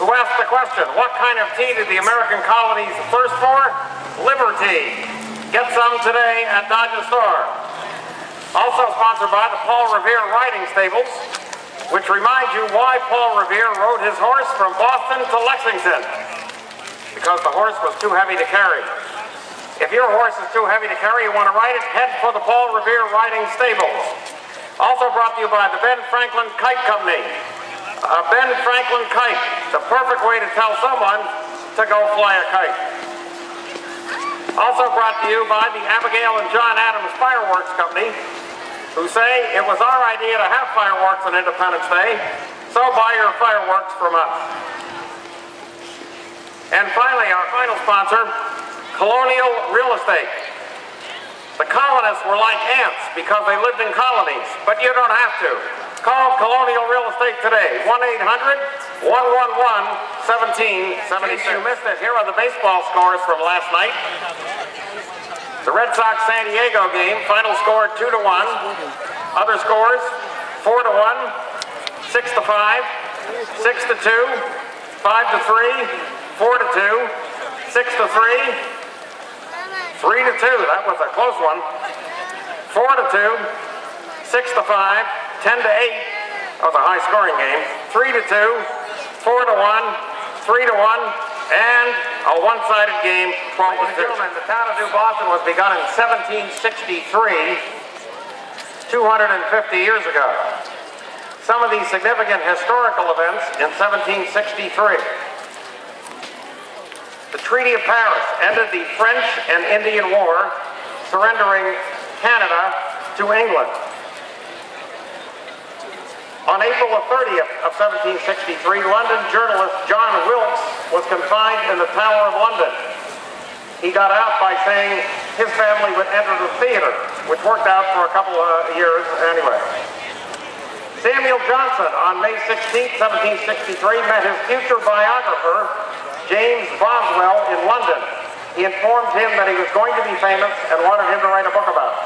who asked the question, what kind of tea did the American colonies thirst for? Liberty. Get some today at Dodge's store. Also sponsored by the Paul Revere Riding Stables, which reminds you why Paul Revere rode his horse from Boston to Lexington. Because the horse was too heavy to carry. If your horse is too heavy to carry, you want to ride it, head for the Paul Revere Riding Stables. Also brought to you by the Ben Franklin Kite Company. Ben Franklin Kite, the perfect way to tell someone to go fly a kite. Also brought to you by the Abigail and John Adams Fireworks Company, who say it was our idea to have fireworks on Independence Day, so buy your fireworks from us. And finally, our final sponsor, Colonial Real Estate. The colonists were like ants because they lived in colonies, but you don't have to. Call Colonial Real Estate today, 1-800-111-1776. You missed it. Here are the baseball scores from last night. The Red Sox-San Diego game, final score 2-1. Other scores, 4-1, 6-5, 6-2, 5-3, 4-2, 6-3, 3-2, that was a close one, 4-2, 6-5, 10-8, that was a high scoring game, 3-2, 4-1, 3-1, and a one-sided game, 12-2. The town of New Boston was begun in 1763, 250 years ago. Some of these significant historical events in 1763. The Treaty of Paris ended the French and Indian War, surrendering Canada to England. On April 30th of 1763, London journalist John Wilkes was confined in the Tower of London. He got out by saying his family would enter the theater, which worked out for a couple of years anyway. Samuel Johnson, on May 16th, 1763, met his future biographer, James Boswell, in London. He informed him that he was going to be famous and wanted him to write a book about it.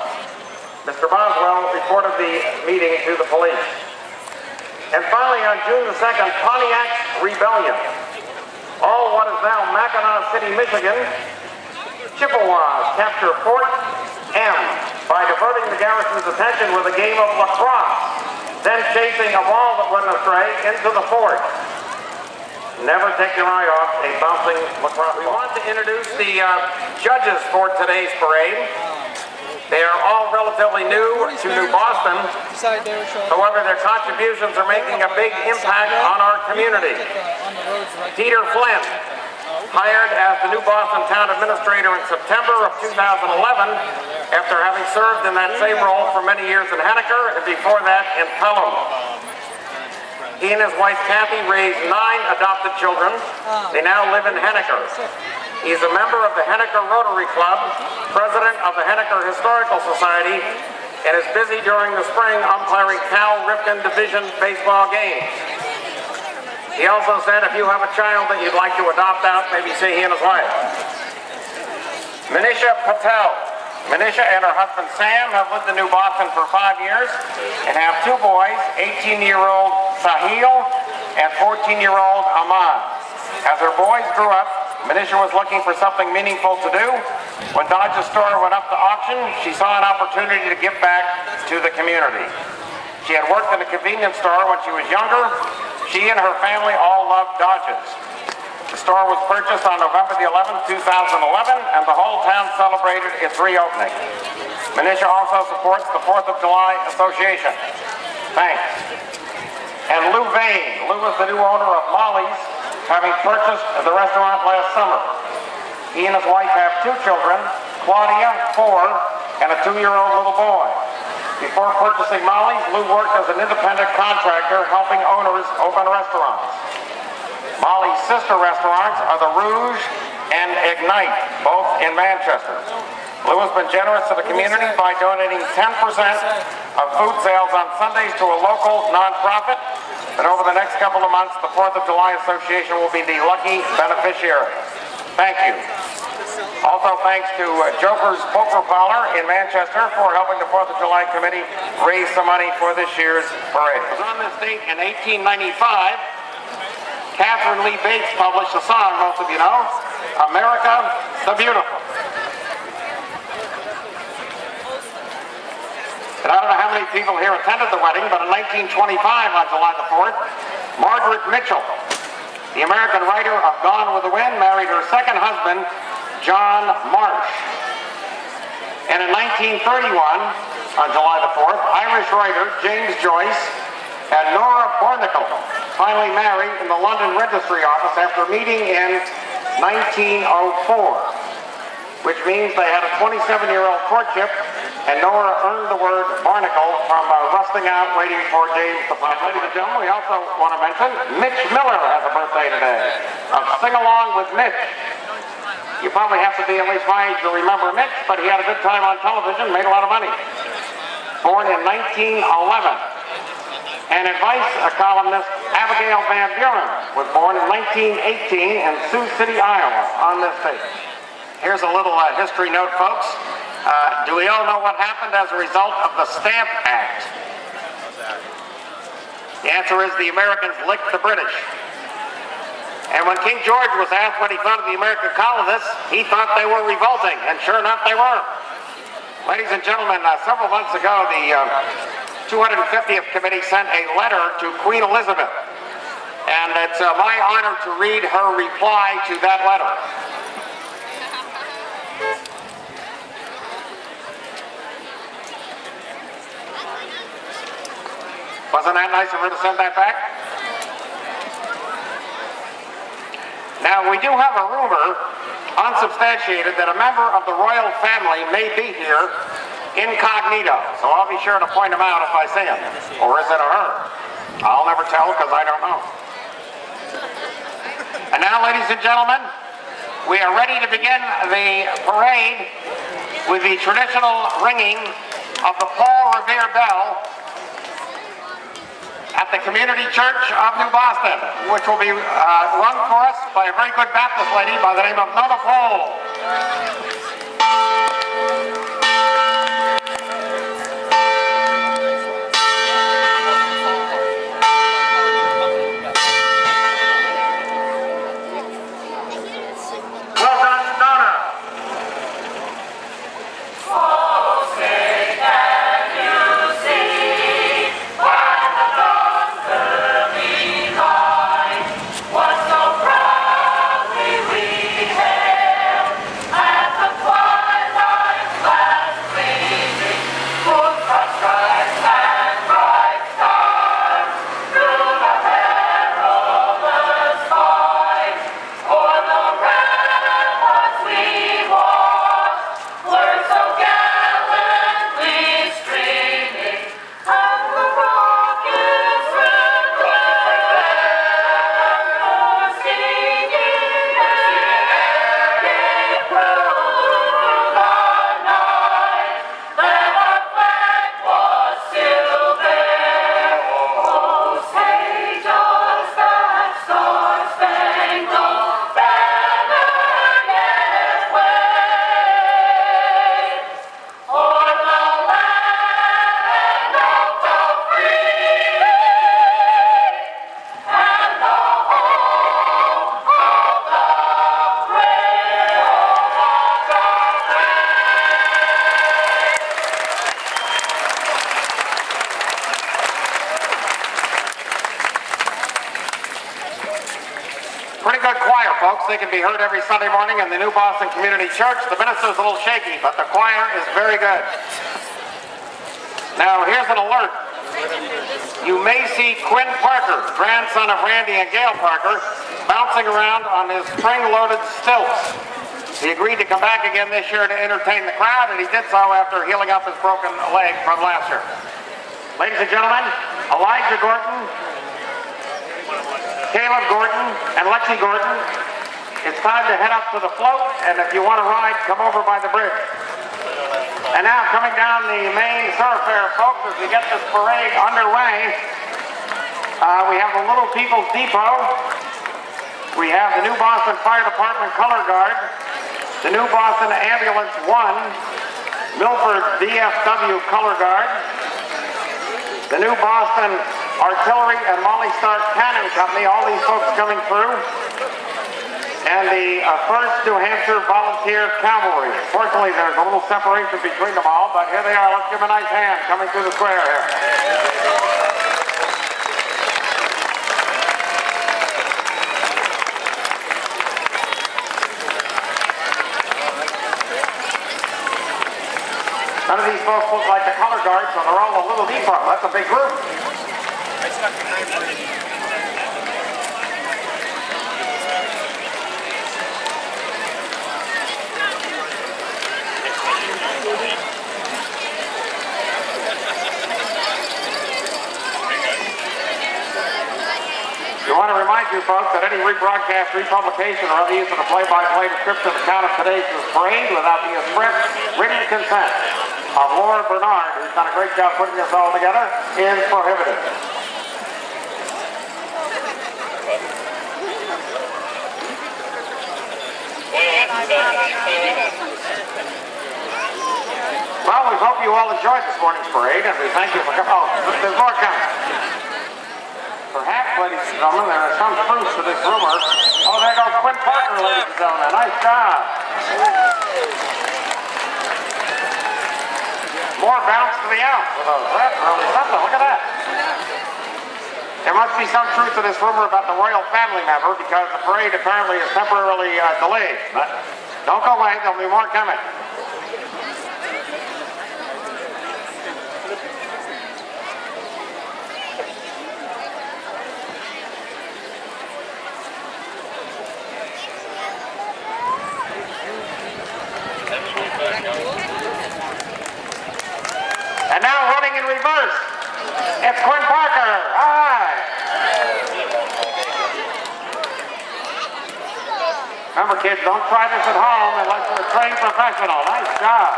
Mr. Boswell reported the meeting to the police. And finally, on June the 2nd, Pontiac's Rebellion. All what is now Mackinac City, Michigan, Chippewas capture Fort M by diverting the garrison's attention with a game of lacrosse, then chasing a ball that went astray into the fort. Never take your eye off a bouncing lacrosse. We want to introduce the judges for today's parade. They are all relatively new to New Boston. However, their contributions are making a big impact on our community. Peter Flynn, hired as the New Boston Town Administrator in September of 2011, after having served in that same role for many years in Henniker and before that in Pelham. He and his wife Kathy raised 9 adopted children. They now live in Henniker. He's a member of the Henniker Rotary Club, president of the Henniker Historical Society, and is busy during the spring umpiring Cal Ripken Division baseball games. He also said if you have a child that you'd like to adopt out, maybe see he and his wife. Manisha Patel. Manisha and her husband Sam have lived in New Boston for 5 years and have 2 boys, 18-year-old Sahil and 14-year-old Aman. As her boys grew up, Manisha was looking for something meaningful to do. When Dodge's store went up to auction, she saw an opportunity to give back to the community. She had worked in a convenience store when she was younger. She and her family all loved Dodge's. The store was purchased on November the 11th, 2011, and the whole town celebrated its reopening. Manisha also supports the 4th of July Association. Thanks. And Lou Vane. Lou is the new owner of Molly's, having purchased the restaurant last summer. He and his wife have 2 children, Claudia, 4, and a 2-year-old little boy. Before purchasing Molly's, Lou worked as an independent contractor helping owners open restaurants. Molly's sister restaurants are the Rouge and Ignite, both in Manchester. Lou has been generous to the community by donating 10% of food sales on Sundays to a local nonprofit. And over the next couple of months, the 4th of July Association will be the lucky beneficiary. Thank you. Also thanks to Joker's Poker Parlor in Manchester for helping the 4th of July Committee raise some money for this year's parade. It was on this date in 1895 Catherine Lee Bates published a song, most of you know, America the Beautiful. And I don't know how many people here attended the wedding, but in 1925, on July the 4th, Margaret Mitchell, the American writer of Gone with the Wind, married her second husband, John Marsh. And in 1931, on July the 4th, Irish writer James Joyce and Nora Barnacle finally married in the London Registry Office after meeting in 1904, which means they had a 27-year-old courtship, and Nora earned the word barnacle from rusting out waiting for James to find. Ladies and gentlemen, we also want to mention Mitch Miller has a birthday today. Sing Along with Mitch. You probably have to be at least my age to remember Mitch, but he had a good time on television, made a lot of money. Born in 1911. And advice columnist Abigail Van Buren was born in 1918 in Sioux City, Iowa, on this date. Here's a little history note, folks. Do we all know what happened as a result of the Stamp Act? The answer is the Americans licked the British. And when King George was asked what he thought of the American colonists, he thought they were revolting, and sure enough, they were. Ladies and gentlemen, several months ago, the 250th Committee sent a letter to Queen Elizabeth, and it's my honor to read her reply to that letter. Wasn't that nice of her to send that back? Now, we do have a rumor, unsubstantiated, that a member of the royal family may be here incognito. So I'll be sure to point him out if I see him. Or is it a her? I'll never tell because I don't know. And now, ladies and gentlemen, we are ready to begin the parade with the traditional ringing of the Paul Revere bell at the Community Church of New Boston, which will be rung for us by a very good Baptist lady by the name of Nona Cole. Pretty good choir, folks. They can be heard every Sunday morning in the New Boston Community Church. The minister's a little shaky, but the choir is very good. Now, here's an alert. You may see Quinn Parker, grandson of Randy and Gail Parker, bouncing around on his spring-loaded stilts. He agreed to come back again this year to entertain the crowd, and he did so after healing up his broken leg from last year. Ladies and gentlemen, Elijah Gorton, Caleb Gordon, and Lexi Gordon, it's time to head up to the float, and if you want to ride, come over by the bridge. And now, coming down the main thoroughfare, folks, as we get this parade underway, we have the Little People's Depot, we have the New Boston Fire Department Color Guard, the New Boston Ambulance 1, Milford VFW Color Guard, the New Boston Artillery and Molly Stark Cannon Company, all these folks coming through. And the 1st New Hampshire Volunteer Cavalry. Fortunately, there's a little separation between them all, but here they are. Let's give them a nice hand coming through the square here. None of these folks look like the color guard, so they're all a little deeper. That's a big group. We want to remind you folks that any rebroadcast, republication, or other use of the play-by-play description of the account of today's parade without the express written consent of Laura Bernard, who's done a great job putting this all together, is prohibited. Well, we hope you all enjoyed this morning's parade, and we thank you for coming. Oh, there's more coming. Perhaps, ladies and gentlemen, there are some proofs to this rumor. Oh, there goes Wynne Parker, ladies and gentlemen. Nice job. More bounce to the ounce for those. That's really something. Look at that. There must be some truth to this rumor about the royal family member because the parade apparently is temporarily delayed. But don't go away. There'll be more coming. And now running in reverse, it's Wynne Parker. All right. Remember, kids, don't try this at home unless you're a trained professional. Nice job.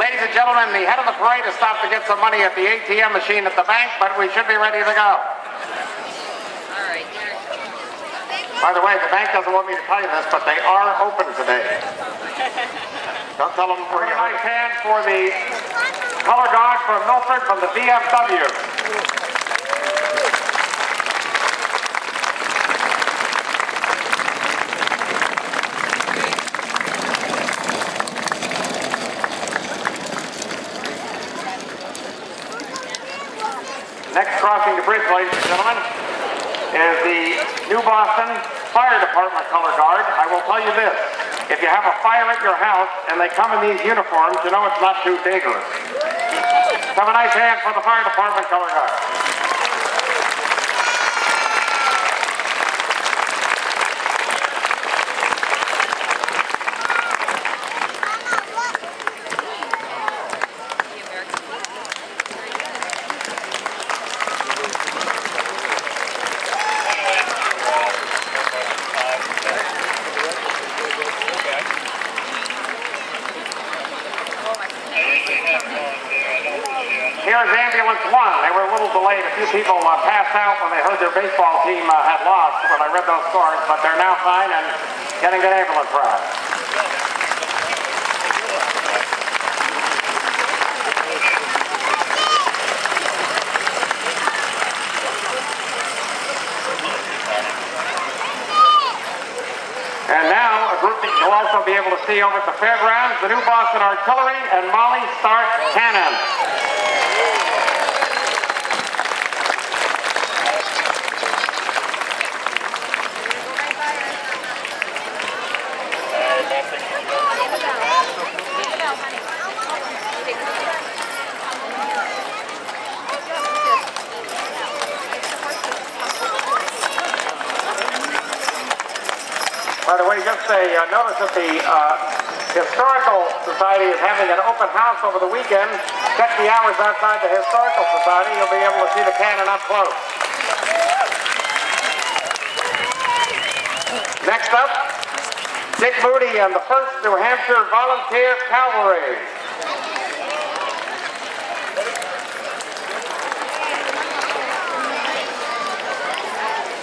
Ladies and gentlemen, the head of the parade has stopped to get some money at the ATM machine at the bank, but we should be ready to go. By the way, the bank doesn't want me to tell you this, but they are open today. Don't tell them we're going to nice hand for the color guard from Milford from the VFW. Next crossing the bridge, ladies and gentlemen, is the New Boston Fire Department color guard. I will tell you this, if you have a fire at your house and they come in these uniforms, you know it's not too dangerous. Have a nice hand for the Fire Department color guard. Here's Ambulance 1. They were a little delayed. A few people passed out when they heard their baseball team had lost when I read those scores, but they're now fine and getting an ambulance ride. And now, a group that you'll also be able to see over at the fairgrounds, the New Boston Artillery and Molly Stark Cannon. By the way, just a notice that the Historical Society is having an open house over the weekend. Check the hours outside the Historical Society. You'll be able to see the cannon up close. Next up, Dick Moody and the 1st New Hampshire Volunteer Cavalry.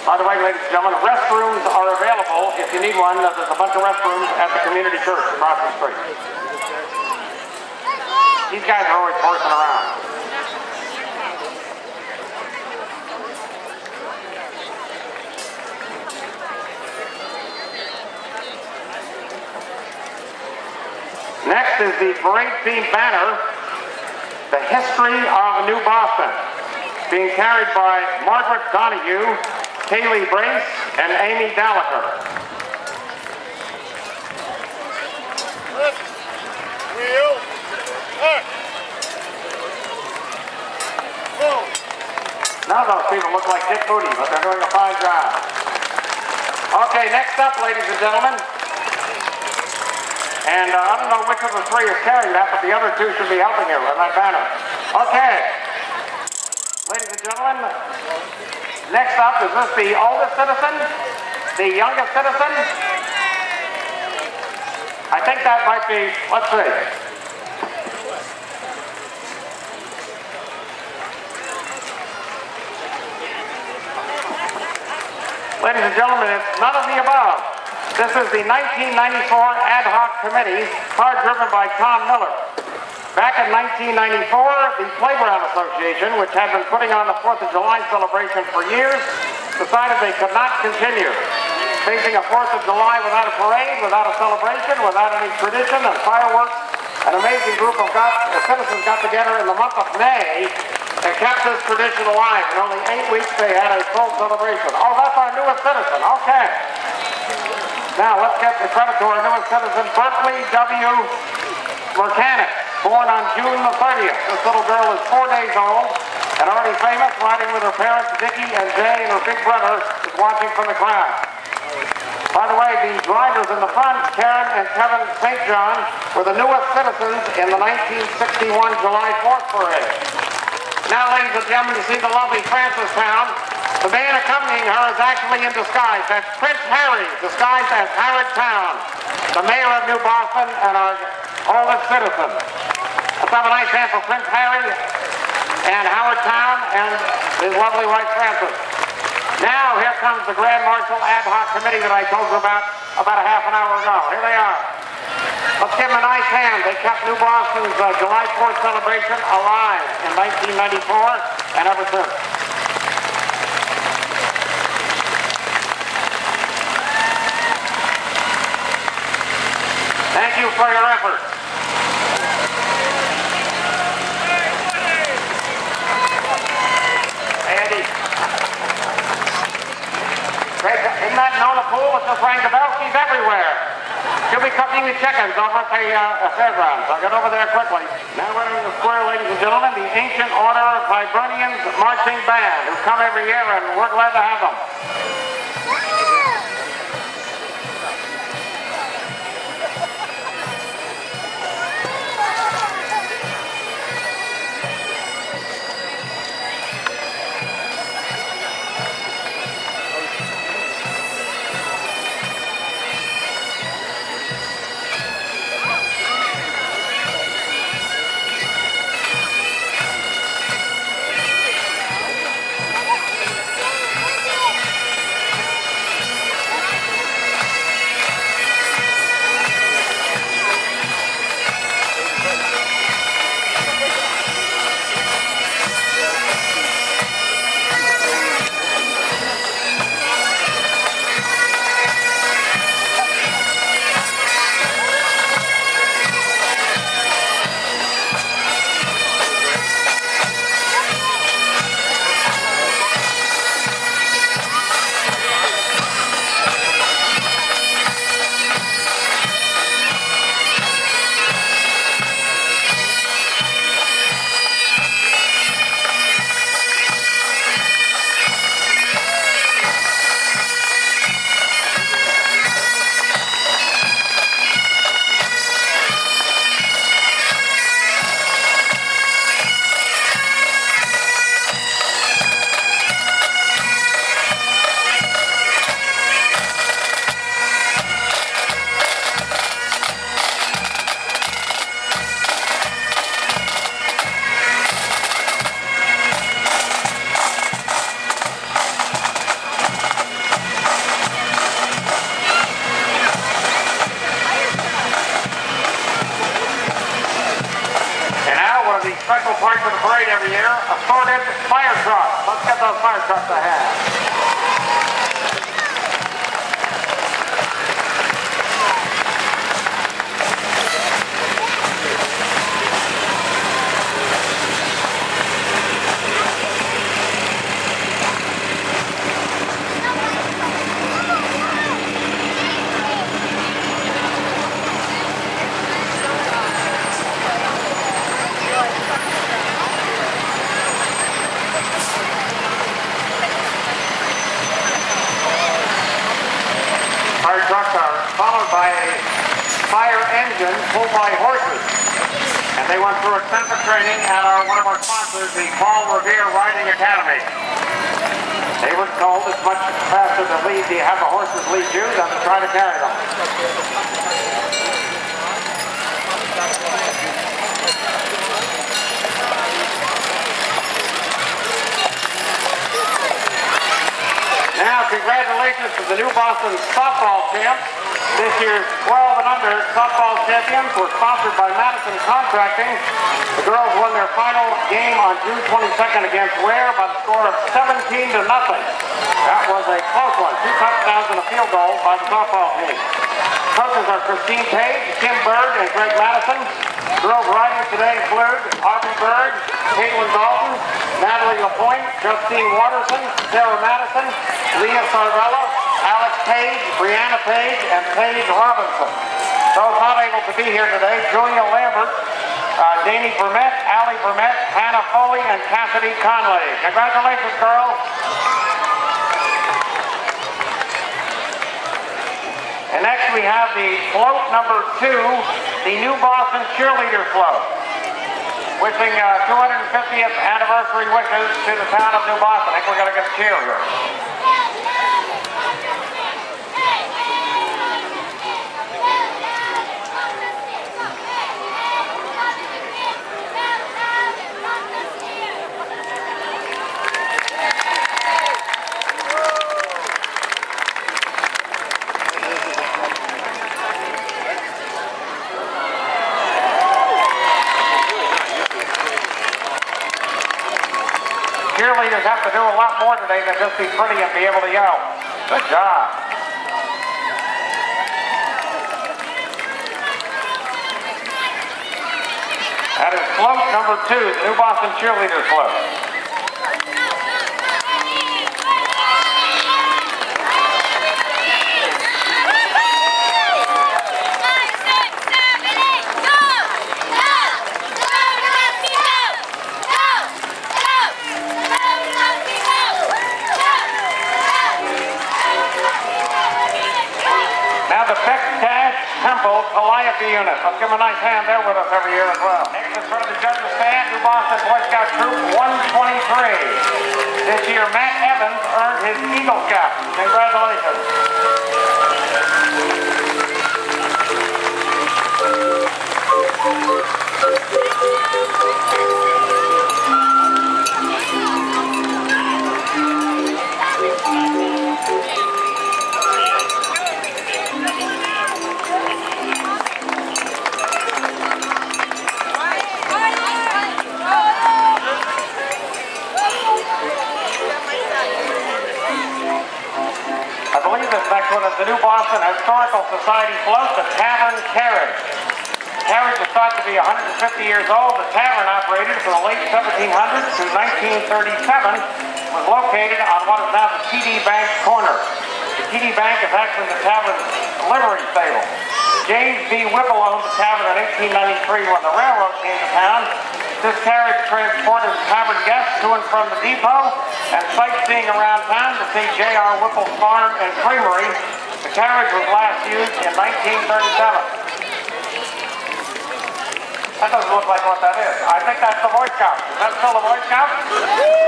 By the way, ladies and gentlemen, restrooms are available if you need one, there's a bunch of restrooms at the community church across the street. These guys are always horsing around. Next is the parade theme banner, The History of New Boston, being carried by Margaret Donahue, Kaylee Brace, and Amy Dallaker. None of those people look like Dick Moody, but they're doing a fine job. Okay, next up, ladies and gentlemen. And I don't know which of the three is carrying that, but the other two should be helping you with that banner. Okay. Ladies and gentlemen, next up, is this the oldest citizen? The youngest citizen? I think that might be, let's see. Ladies and gentlemen, it's none of the above. This is the 1994 Ad Hoc Committee, hard driven by Tom Miller. Back in 1994, the Playground Association, which had been putting on the 4th of July celebration for years, decided they could not continue. Facing a 4th of July without a parade, without a celebration, without any tradition and fireworks, an amazing group of citizens got together in the month of May and kept this tradition alive. In only 8 weeks, they had a full celebration. Oh, that's our newest citizen. Okay. Now, let's get the credit to our newest citizen, Berkeley W. Mercanic, born on June the 30th. This little girl is 4 days old and already famous, riding with her parents, Vicki and Jay, and her big brother is watching from the crowd. By the way, the drivers in the front, Karen and Kevin St. John, were the newest citizens in the 1961 July 4th parade. Now, ladies and gentlemen, you see the lovely Francistown. The man accompanying her is actually in disguise. That's Prince Harry, disguised as Howard Town, the mayor of New Boston and our oldest citizen. Let's have a nice hand for Prince Harry and Howard Town and his lovely wife, Frances. Now, here comes the Grand Marshal Ad Hoc Committee that I told you about a half an hour ago. Here they are. Let's give them a nice hand. They kept New Boston's July 4th celebration alive in 1994 and ever since. Thank you for your efforts. Andy. Isn't that Nona Pool? It's just rang the bell. She's everywhere. She'll be cooking the chickens over at the fairgrounds. I'll get over there quickly. Now we're in the square, ladies and gentlemen, the Ancient Order of Hibernians Marching Band, who come every year, and we're glad to have them. special part for the parade every year, assorted fire trucks. Let's get those fire trucks ahead. Fire trucks are followed by a fire engine pulled by horses. And they went through extensive training at one of our sponsors, the Paul Revere Riding Academy. They were told it's much faster to have the horses lead you than to try to carry them. Now, congratulations to the New Boston softball champs. This year's 12 and under softball champions were sponsored by Madison Contracting. The girls won their final game on June 22nd against Ware by the score of 17-0. That was a close one. 2 touchdowns and a field goal by the softball team. Coaches are Christine Page, Kim Bird, and Greg Madison. Girls riding today include Aubrey Bird, Caitlin Dalton, Natalie LaPointe, Justine Watterson, Sarah Madison, Leah Sarvella, Alex Page, Brianna Page, and Paige Robinson. Those not able to be here today, Julia Lambert, Danny Vermette, Allie Vermette, Hannah Foley, and Cassidy Conley. Congratulations, girls. And next we have the float number 2, the New Boston Cheerleader Float. Wishing 250th anniversary wishes to the town of New Boston. I think we're going to get a cheer here. Cheerleaders have to do a lot more today than just be pretty and be able to yell. Good job. That is float number 2, the New Boston Cheerleader Float. Temple Calliope unit. Let's give them a nice hand. They're with us every year as well. Next in front of the judges stand, New Boston Boy Scout Troop 123. This year, Matt Evans earned his Eagle Scout. Congratulations. This next one is the New Boston Historical Society float, the Tavern Carriage. The carriage is thought to be 150 years old. The tavern, operated from the late 1700s to 1937, was located on what is now the TD Bank corner. The TD Bank is actually the tavern's livery stable. James B. Whipple owned the tavern in 1893 when the railroad came to town. This carriage transported tavern guests to and from the depot and sightseeing around town to see J.R. Whipple's farm and creamery. The carriage was last used in 1937. That doesn't look like what that is. I think that's the Boy Scouts. Is that still the Boy Scouts?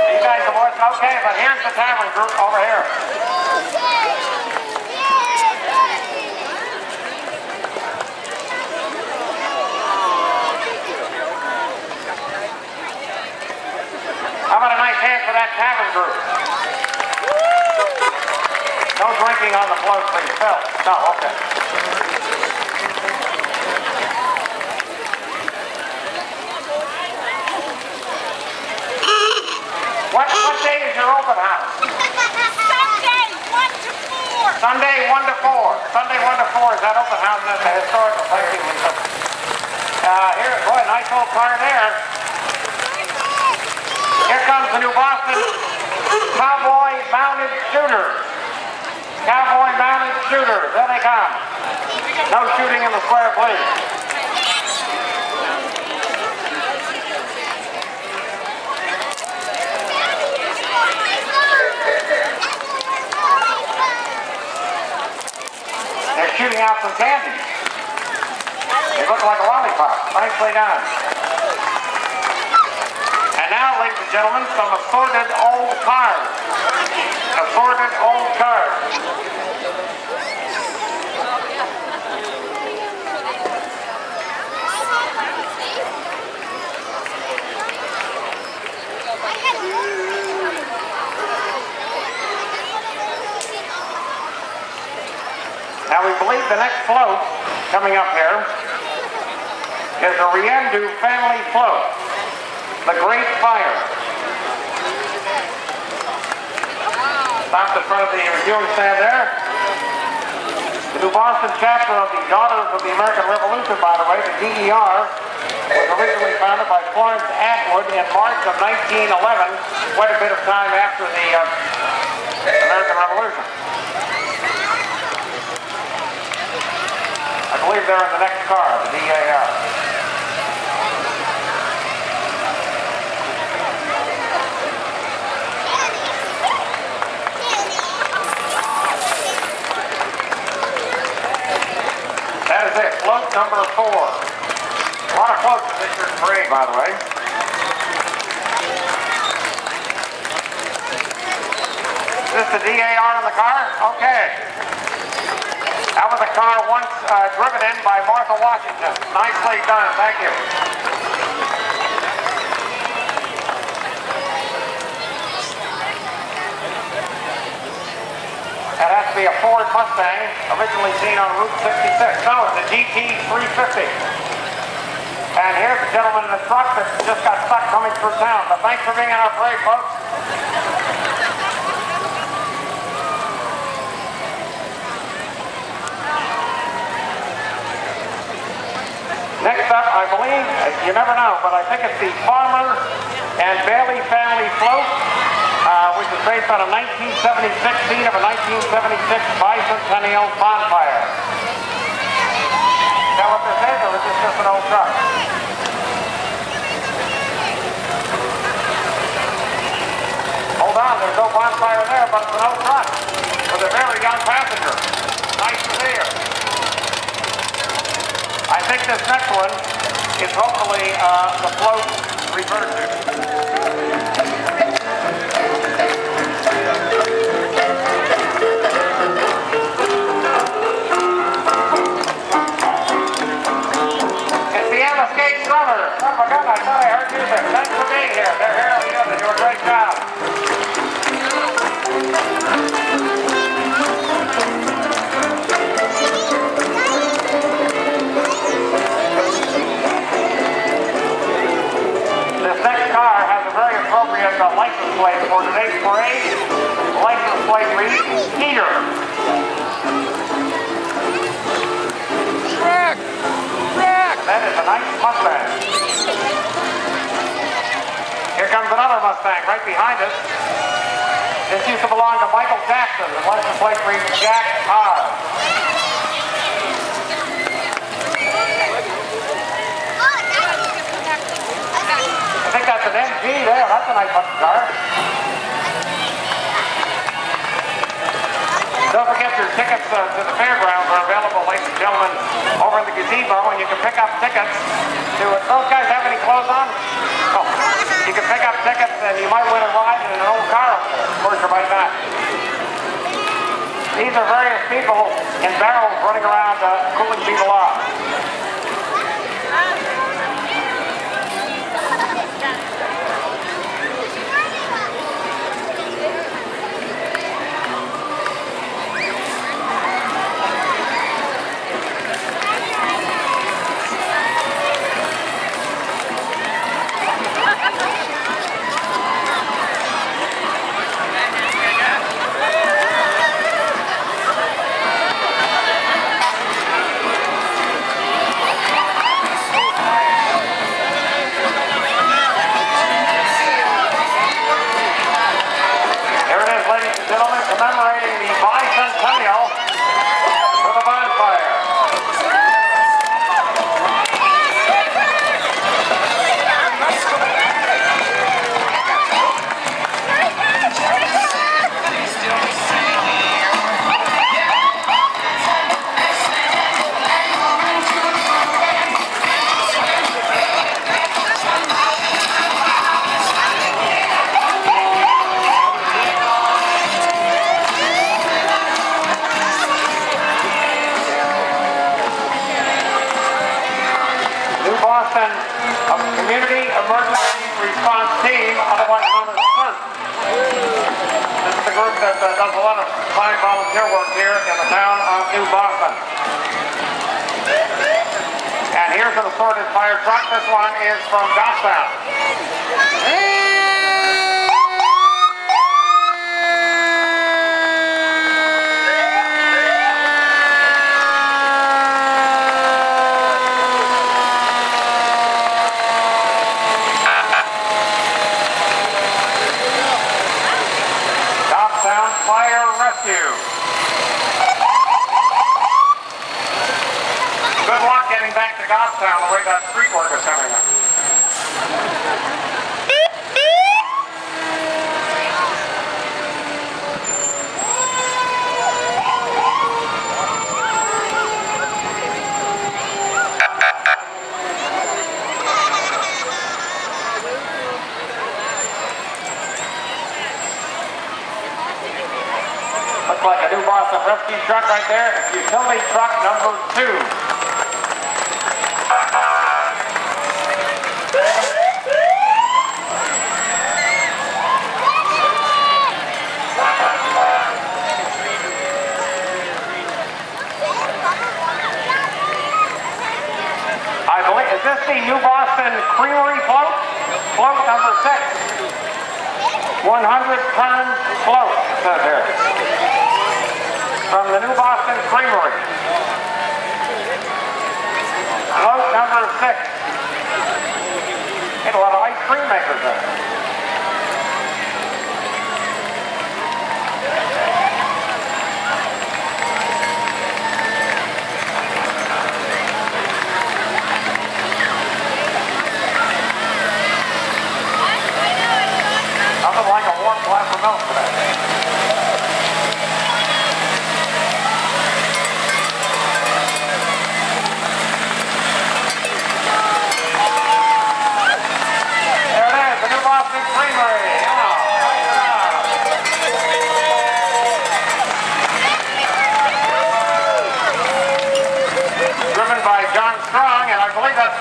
You guys the Boy Scouts? Okay, but here's the tavern group over here. How about a nice hand for that tavern group? No drinking on the float, please. Phil. No, okay. open house? Sunday 1 to 4. Sunday 1 to 4. Sunday 1 to 4 is that open house at the historical place. Here, boy, nice old car there. Here comes the New Boston Cowboy Mounted Shooters. Cowboy Mounted Shooters. There they come. No shooting in the square, please. They're shooting out some candy. They look like a lollipop. Nicely done. And now, ladies and gentlemen, some assorted old cars. Assorted old cars. Now we believe the next float coming up here is a Riendu family float, the Great Fire. Stopped in front of the reviewing stand there. The New Boston chapter of the Daughters of the American Revolution, by the way, the DER, was originally founded by Florence Atwood in March of 1911, quite a bit of time after the American Revolution. I believe they're in the next car, the DAR. That is it, float number 4. A lot of floats in this year's parade, by the way. Is this the DAR in the car? Okay. That was a car once driven in by Martha Washington. Nicely done, thank you. That has to be a Ford Mustang, originally seen on Route 66. No, it's a GT 350. And here's the gentleman in the truck that just got stuck coming through town. But thanks for being on our parade, folks. Next up, I believe, you never know, but I think it's the Farmer and Bailey family float, which is based on a 1976 scene of a 1976 bicentennial bonfire. Is that what this is, or is this just an old truck? Hold on, there's no bonfire there, but it's an old truck with a very young passenger. Nice to see her. I think this next one is hopefully the float referred to. It's the Ambuscade Drummer. Oh my God, I thought I heard music. Thanks for being here. They're here on the other. They do a great job. License plate for today's parade. License plate reads Peter. Track! That is a nice Mustang. Here comes another Mustang right behind us. This used to belong to Michael Jackson. The license plate reads Jack R. I think that's an MG there. That's a nice looking car. Don't forget your tickets to the fairgrounds are available, ladies and gentlemen, over in the gazebo, and you can pick up tickets to it. Those guys have any clothes on? Oh, you can pick up tickets and you might win a ride in an old car. Of course, you might not. These are various people in barrels running around cooling people off. response team, otherwise known as CERT. This is the group that does a lot of fine volunteer work here in the town of New Boston. And here's an assorted fire truck. This one is from Goffstown. Fire rescue. Good luck getting back to Goffstown the way that street work is coming up. Looks like a New Boston rescue truck right there. It's utility truck number 2. I believe, is this the New Boston Creamery float? Float number 6. 100-ton float, it says here. From the New Boston Creamery. Float number 6. Get a lot of ice cream makers there. Nothing like a warm glass of milk today.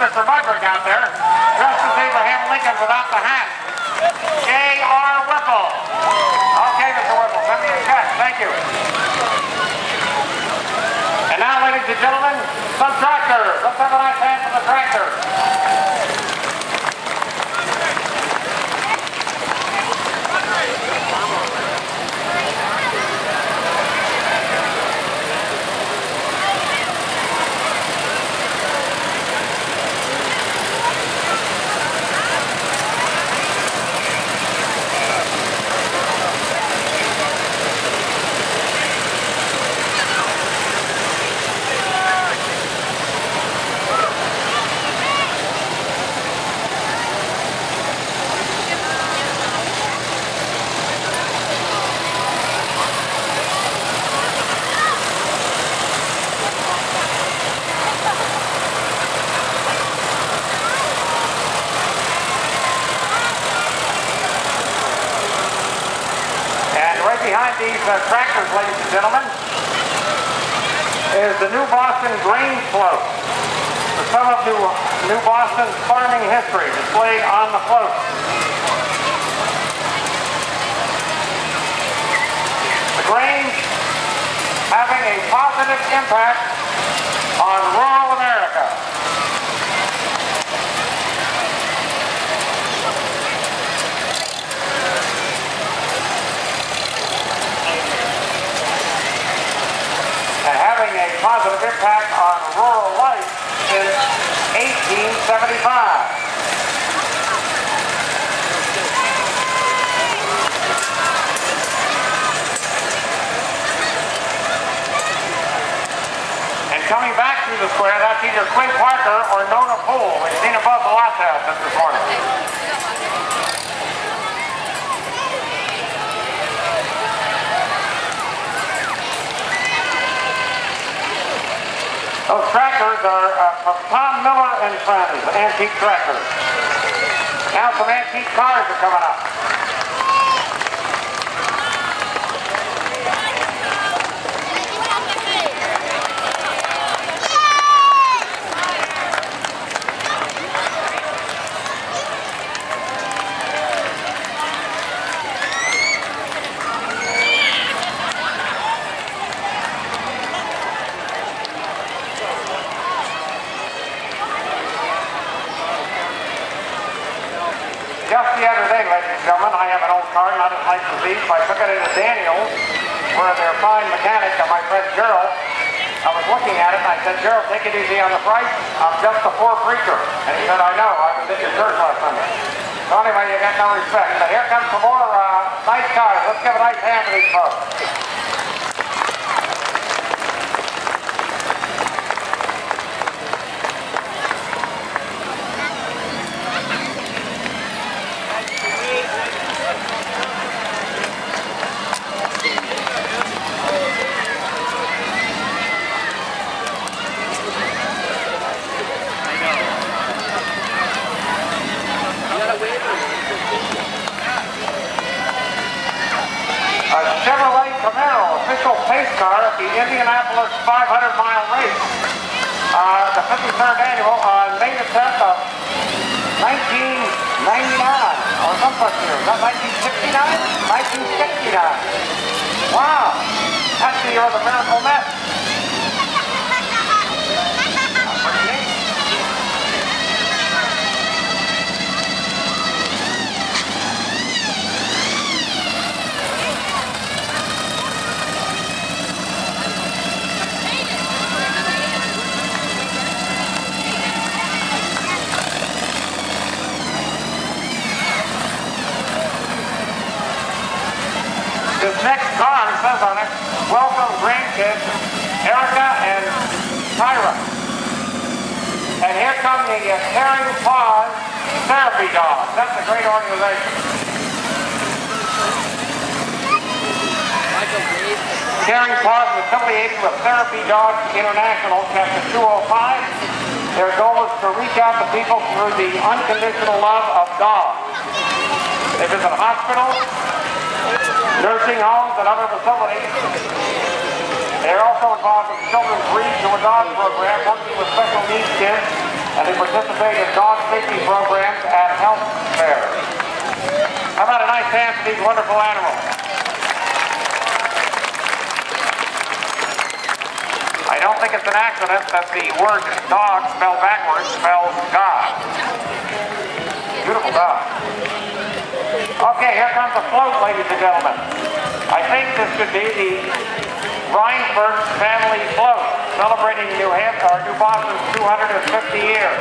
Mr. Mudrick out there, dressed as Abraham Lincoln without the hat. J.R. Whipple. Okay, Mr. Whipple, send me a check. Thank you. And now, ladies and gentlemen, some tractors. Let's have a nice hand for the tractors. Behind these tractors, ladies and gentlemen, is the New Boston grain float. The sum of New Boston's farming history displayed on the float. The grain having a positive impact on rural America. Positive impact on rural life since 1875. And coming back through the square, that's either Quinn Parker or Nona Poole. We've seen above the lot house this morning. Those tractors are from Tom Miller and Friends, antique tractors. Now some antique cars are coming up. Just the other day, ladies and gentlemen, I have an old car, not as nice as these, but I took it into Daniels, where their fine mechanic, my friend Gerald, I was looking at it and I said, Gerald, take it easy on the price. I'm just a poor preacher. And he said, I know, I was at your church last Sunday. So anyway, you got no respect. But here comes some more nice cars. Let's give a nice hand to these folks. Chevrolet Camaro, official pace car at the Indianapolis 500-mile race. The 53rd annual on May the 10th of 1999, or some such year. Is that 1969? 1969. Wow, that's the year of the Miracle Met. Pretty neat. This next car says on it, welcome grandkids, Erica and Tyra. And here come the Caring Paws Therapy Dogs. That's a great organization. Caring Paws is affiliated with Therapy Dogs International, Chapter 205. Their goal is to reach out to people through the unconditional love of dogs. They visit hospitals, nursing homes, and other facilities. They're also involved with the Children's Breed to a Dog program, working with special needs kids, and they participate in dog safety programs at health fairs. How about a nice hand for these wonderful animals? I don't think it's an accident that the word dog spelled backwards spells God. Beautiful dog. Okay, here comes the float, ladies and gentlemen. I think this should be the Rhineford family float, celebrating New Boston's 250 years.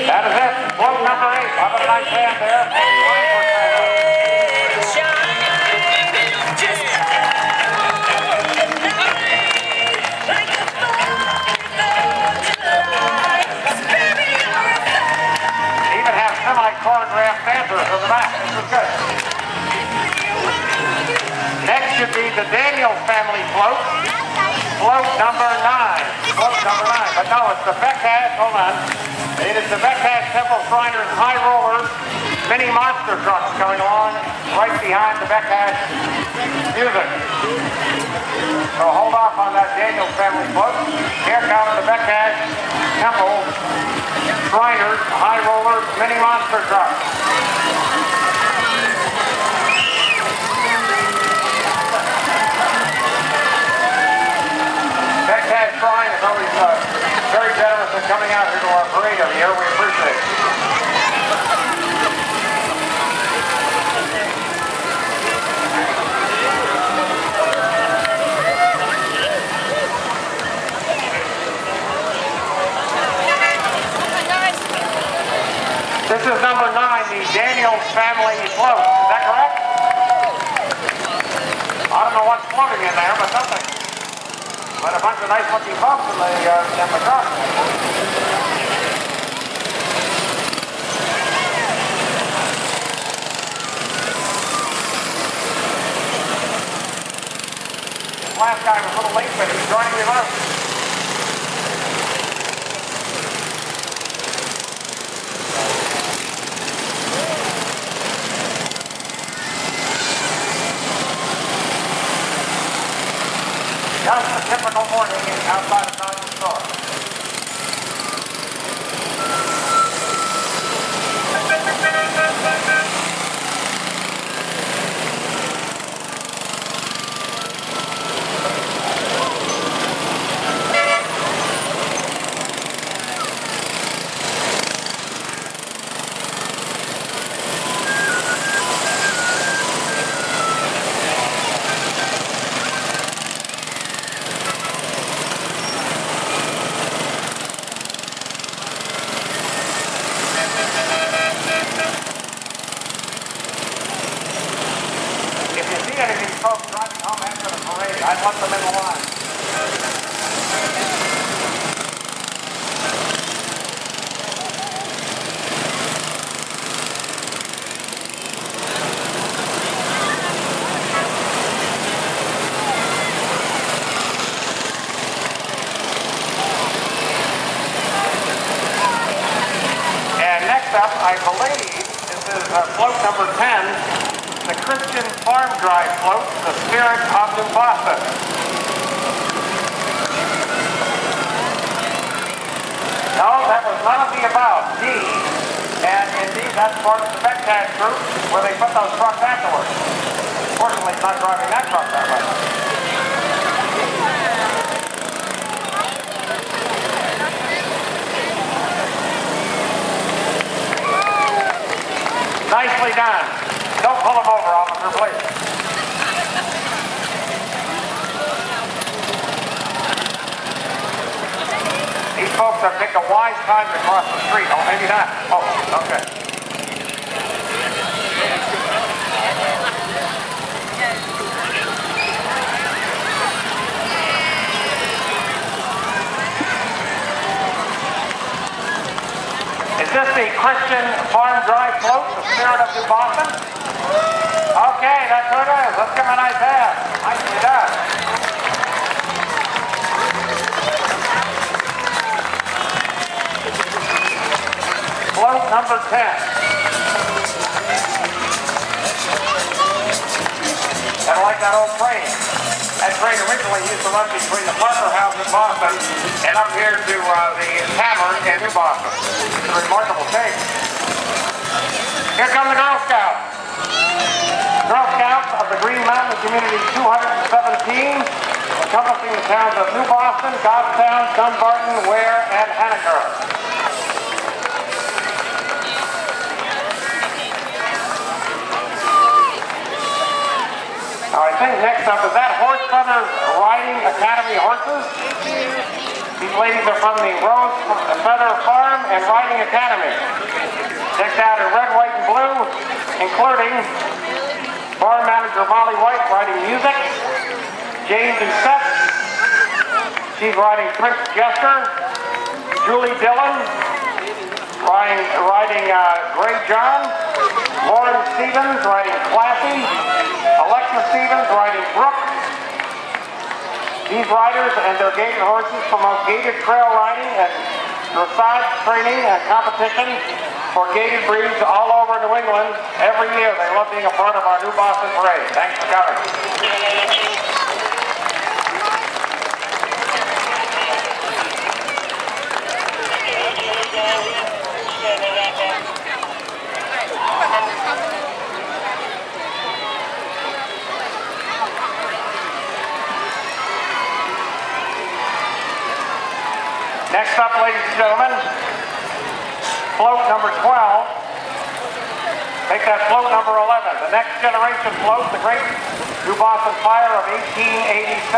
That is it, float number 8. Have a nice hand there. Rhineford family. Semi-choreographed dancers in the back. This is good. Next should be the Daniels family float. Float number 9. Float number 9. But no, it's the Beckhash. Hold on. It is the Beckhash Temple Shriners High Rollers mini monster trucks coming along right behind the Beckhash music. So hold off on that Daniels family float. Here comes the Beckhash Temple Shriners High Rollers mini monster trucks. Beckhash Shrine is always very generous in coming out here to our parade every year. We appreciate it. This is number 9, the Daniels family float. Is that correct? I don't know what's floating in there, but nothing. But a bunch of nice looking folks in the truck. This last guy was a little late, but he's joining me left. Just a typical morning outside of Dodge's store. folks driving home after the parade. I'd let them in the line. And next up, I believe, this is float number 10, the Christian Farm Drive float, the Spirit of New Boston. No, that was none of the above. D. And indeed, that's part of the Becktash group where they put those trucks afterwards. Fortunately, it's not driving that truck that way. Nicely done. Don't pull them over, officer, please. These folks have picked a wise time to cross the street. Oh, maybe not. Oh, okay. Is this the Christian Farm Drive float, the Spirit of New Boston? Okay, that's who it is. Let's give him a nice hand. Nicely done. Float number 10. Kind of like that old train. That train originally used to run between the Parker House in Boston and up here to the Tavern in New Boston. It's a remarkable change. Here come the Girl Scouts. Girl Scouts of the Green Mountain Community 217, encompassing the towns of New Boston, Goffstown, Dunbarton, Ware, and Henniker. Now I think next up is that Horse Feathers Riding Academy horses. These ladies are from the Rose Feather Farm and Riding Academy. Decked out in red, white, and blue, including farm manager Molly White riding music, Jane Doucette, she's riding Prince Jester, Julie Dillon riding Gray John, Lauren Stevens riding Classy, Alexa Stevens riding Brooke. These riders and their gaited horses promote gated trail riding and dressage training and competition for gated breeds all over New England. Every year they love being a part of our New Boston Parade. Thanks for coming. Next up, ladies and gentlemen, float number 12. Take that float number 11. The next generation float, the great New Boston Fire of 1887.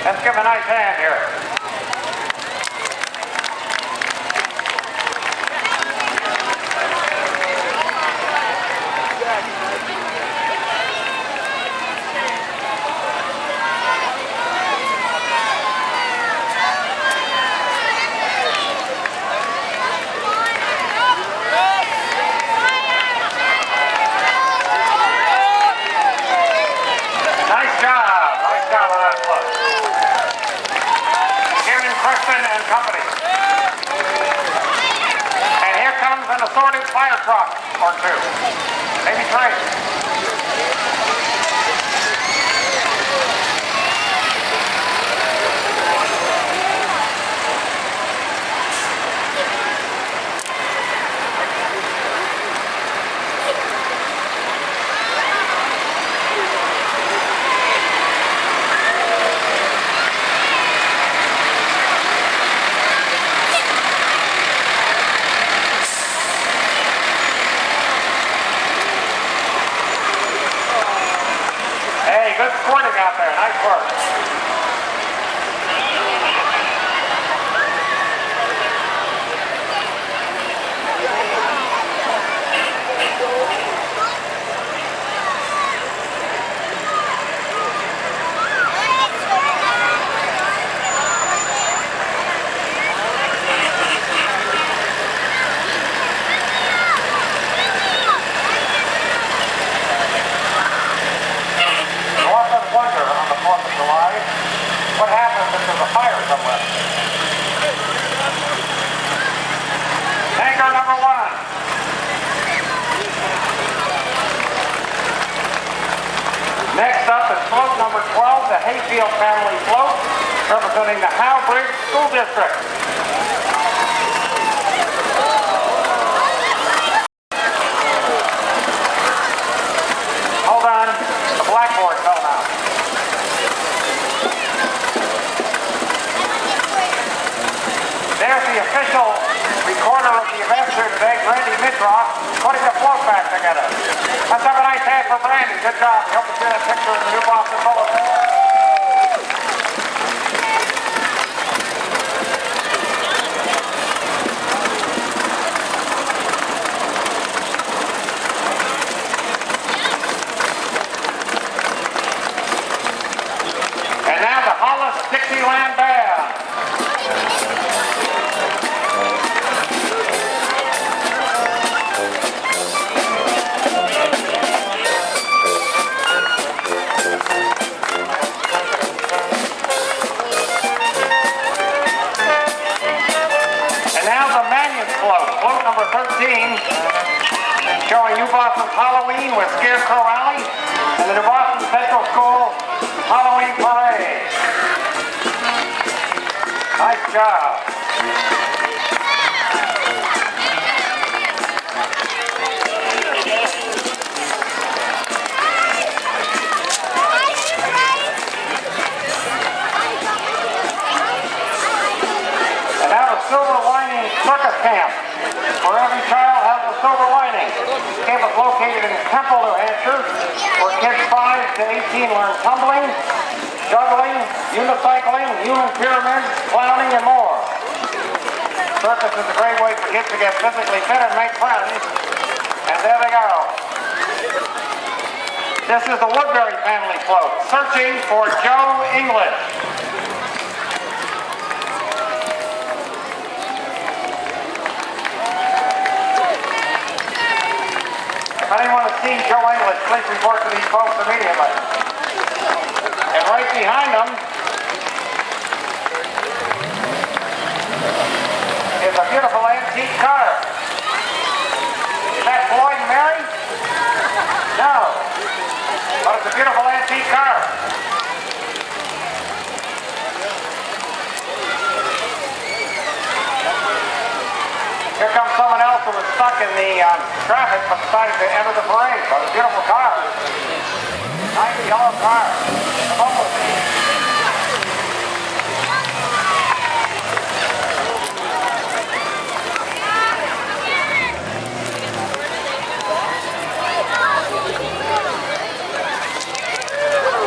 Let's give him a nice hand here. An assorted fire truck or two, maybe three. number 12, the Hayfield family float, representing the Howe Bridge School District. Hold on, the blackboard fell out. There's the official recorder of the event here today, Randy Midrock, putting the float back together. Let's have a nice hand for Randy. Good job. We hope to see that picture in the New Boston Bulletin. And now the Hollis Dixieland Band. Float number 13, showing New Boston's Halloween with Scarecrow Alley and the New Boston Central School Halloween Parade. Nice job. And now the Silver Lining Circus Camp. For every child has a silver lining. The camp is located in Temple, New Hampshire, where kids 5 to 18 learn tumbling, juggling, unicycling, human pyramids, clowning, and more. Circus is a great way for kids to get physically fit and make friends. And there they go. This is the Woodbury family float, searching for Joe English. If anyone has seen Joe English, please report to these folks immediately. And right behind them is a beautiful antique car. Is that Floyd and Mary? No. But it's a beautiful antique car. Here comes someone else who was stuck in the traffic but decided to enter the parade. So a beautiful car. Nice yellow car. Come up with me.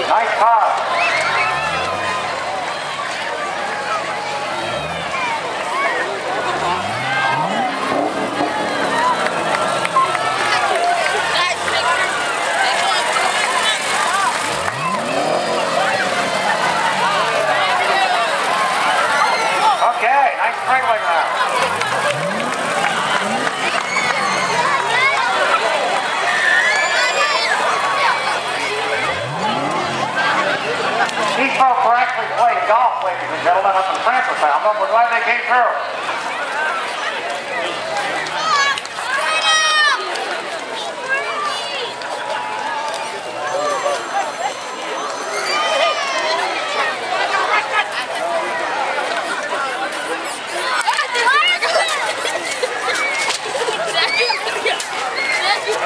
Nice car. Like that. These folks were actually playing golf, ladies and gentlemen, up in Francistown, but we're glad they came through.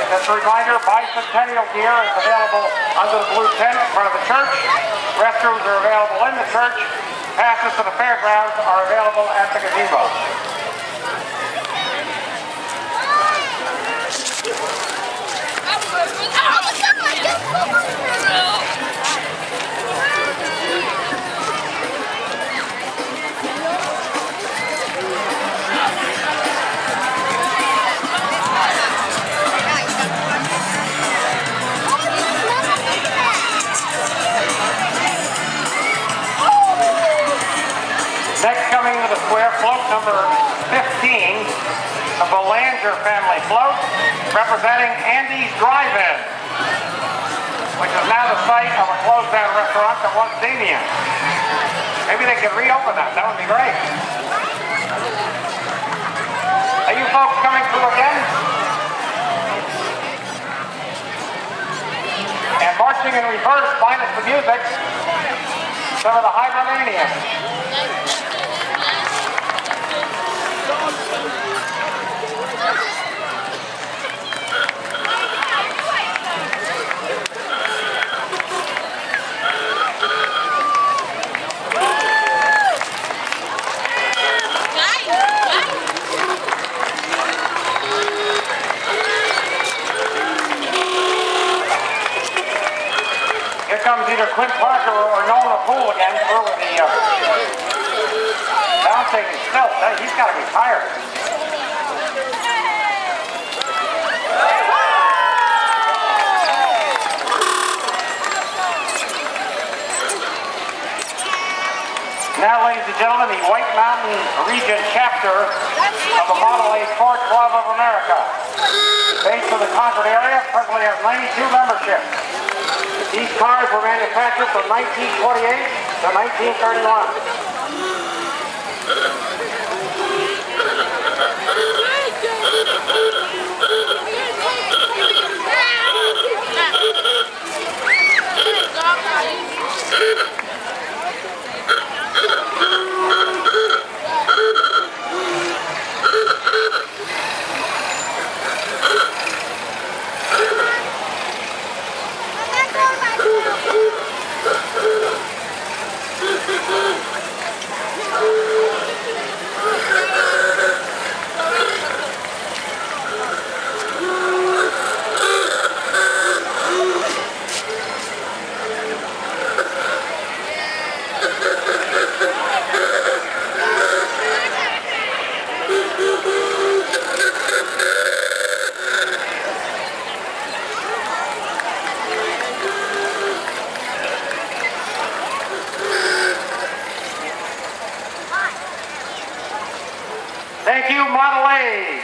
Just a reminder, bicentennial gear is available under the blue tent in front of the church. Restrooms are available in the church. Passes to the fairgrounds are available at the gazebo. Next coming to the square, float number 15, the Belanger family float, representing Andy's Drive-In, which is now the site of a closed-down restaurant that was Damien. Maybe they could reopen that. That would be great. Are you folks coming through again? And marching Marching in reverse minus the music. Some of the Hibernians. Here comes either Quint Parker or Nolan Poole again through with the bouncing stilt. He's got to be tired. Now, ladies and gentlemen, the White Mountain Region chapter of the Model A Sport Club of America. Based in the Concord area, presently has 92 memberships. These cars were manufactured from 1928 to 1931. Thank you, Model A.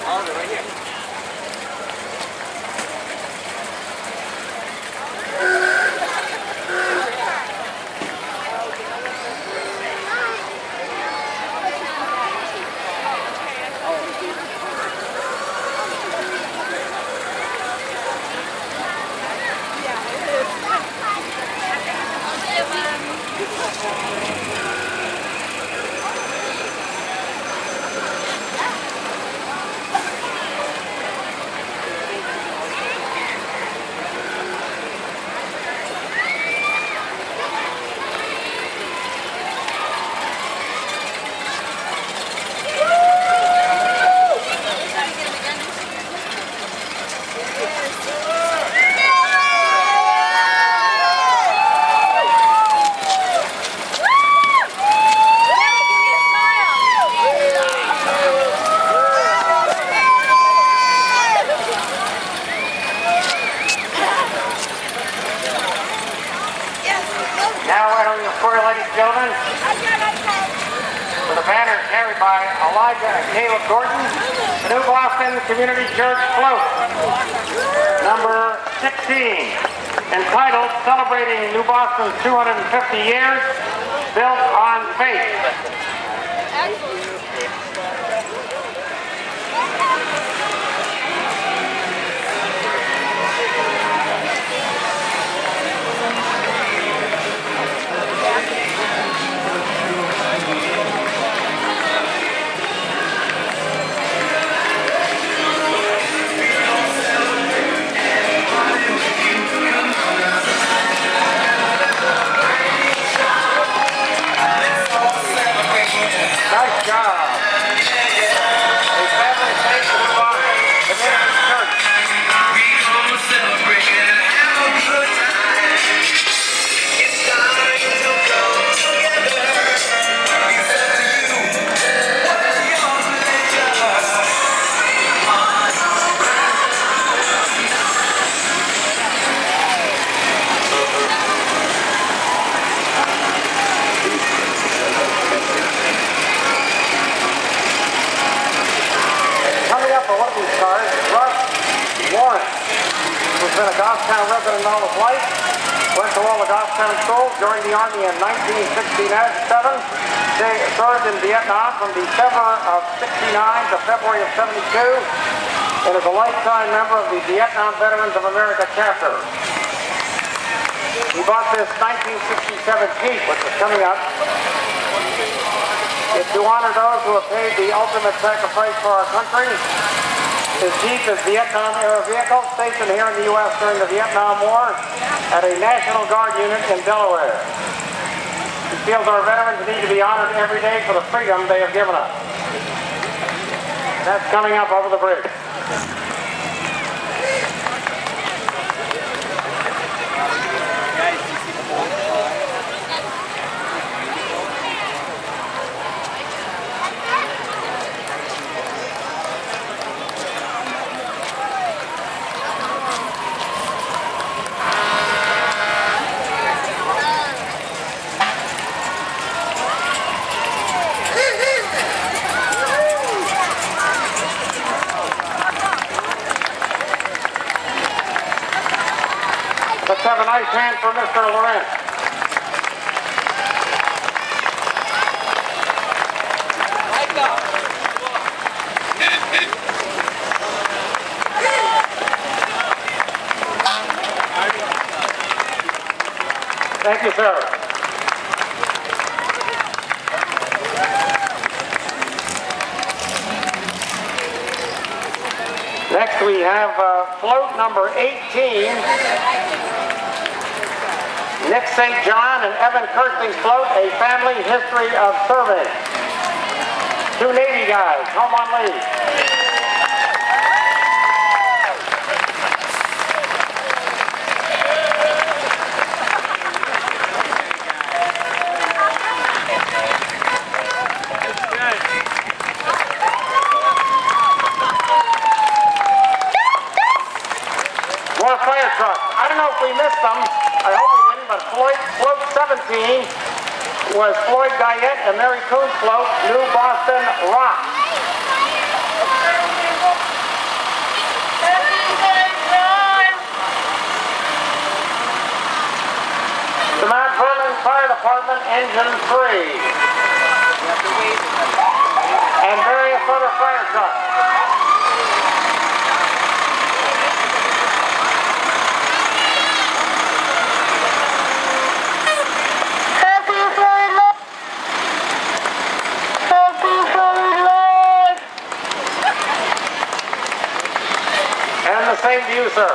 All of it right here. Now entering the square, ladies and gentlemen, with a banner carried by Elijah and Caleb Gordon, the New Boston Community Church float, number 16, entitled Celebrating New Boston's 250 Years, Built on Faith. Nice job. A family faith in New Boston Community Church. We gonna celebrate and have a good time. It's time to come together. It's up to you. What's your pleasure? Coming up for one of these cars, Russ Warren, who's been a Goffstown resident all his life, went to all the Goffstown schools, joined the Army in 1967, served in Vietnam from December of 69 to February of 72, and is a lifetime member of the Vietnam Veterans of America chapter. He bought this 1967 Jeep, which is coming up. It's to honor those who have paid the ultimate sacrifice for our country. His Jeep is Vietnam-era vehicle stationed here in the U.S. during the Vietnam War at a National Guard unit in Delaware. He feels our veterans need to be honored every day for the freedom they have given us. That's coming up over the bridge. Let's have a nice hand for Mr. Lorenz. Thank you, sir. Next we have float number 18. Nick St. John and Evan Kirsley's float, A Family History of Serving. Two Navy guys, home on leave. More fire trucks. I don't know if we missed them. I hope we didn't, but float 17 was Floyd Guyette and Mary Coon's float, New Boston Rock. The Mount Vernon Fire Department, Engine 3. And various other fire trucks. And the same to you, sir.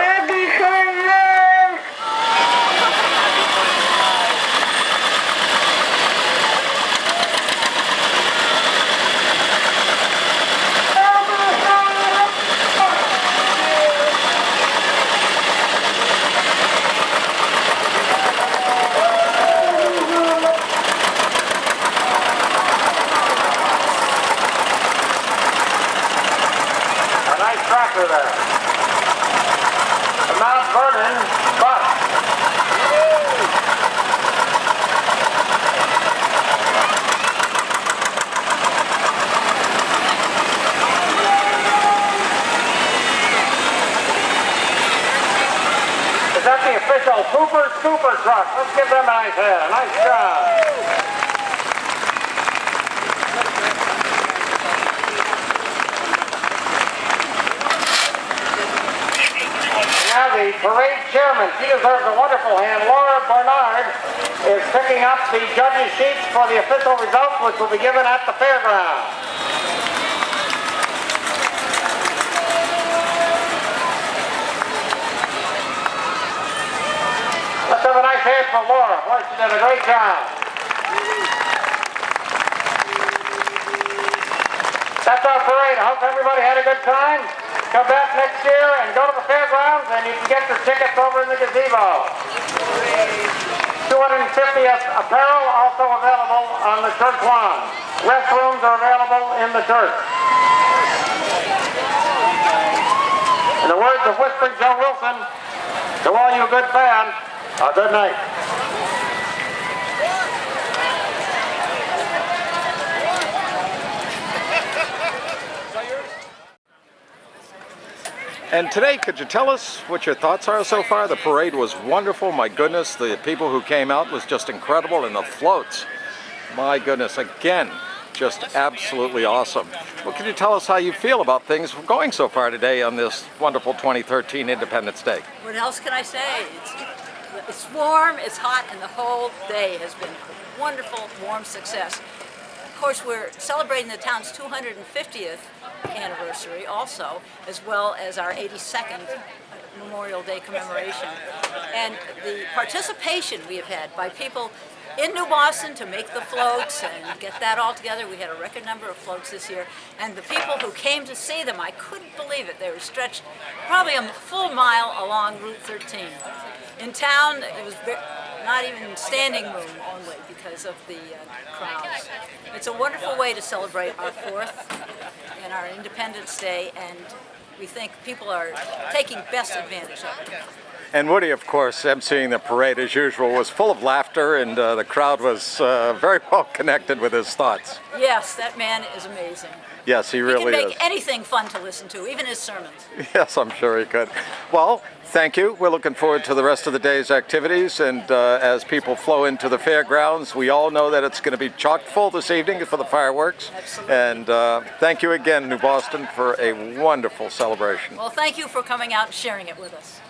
A nice tractor there. The Mount Vernon bus. Is that the official Hooper Scooper truck? Let's give them a nice hand. A nice job. Now the parade chairman, she deserves a wonderful hand. Laura Bernard is picking up the judges' sheets for the official results, which will be given at the fairgrounds. Let's have a nice hand for Laura. Boy, she did a great job. That's our parade. I hope everybody had a good time. Come back next year and go to the fairgrounds, and you can get your tickets over in the gazebo. 250th apparel also available on the church lawn. Restrooms are available in the church. In the words of Whispering Joe Wilson, to all you good fans, a good night. And today, could you tell us what your thoughts are so far? The parade was wonderful, my goodness. The people who came out was just incredible, and the floats, my goodness, again, just absolutely awesome. Well, can you tell us how you feel about things going so far today on this wonderful 2013 Independence Day? What else can I say? It's warm, it's hot, and the whole day has been a wonderful, warm success. Of course, we're celebrating the town's 250th anniversary also, as well as our 82nd Memorial Day commemoration. And the participation we have had by people in New Boston to make the floats and get that all together. We had a record number of floats this year. And the people who came to see them, I couldn't believe it. They were stretched probably a full mile along Route 13. In town, it was not even standing room only because of the crowds. It's a wonderful way to celebrate our 4th and our Independence Day, and we think people are taking best advantage of it. And Woody, of course, emceeing the parade as usual, was full of laughter, and the crowd was very well connected with his thoughts. Yes, that man is amazing. Yes, he really is. He can make anything fun to listen to, even his sermons. Yes, I'm sure he could. Well, thank you. We're looking forward to the rest of the day's activities, and as people flow into the fairgrounds, we all know that it's going to be chock full this evening for the fireworks. Absolutely. And thank you again, New Boston, for a wonderful celebration. Well, thank you for coming out and sharing it with us.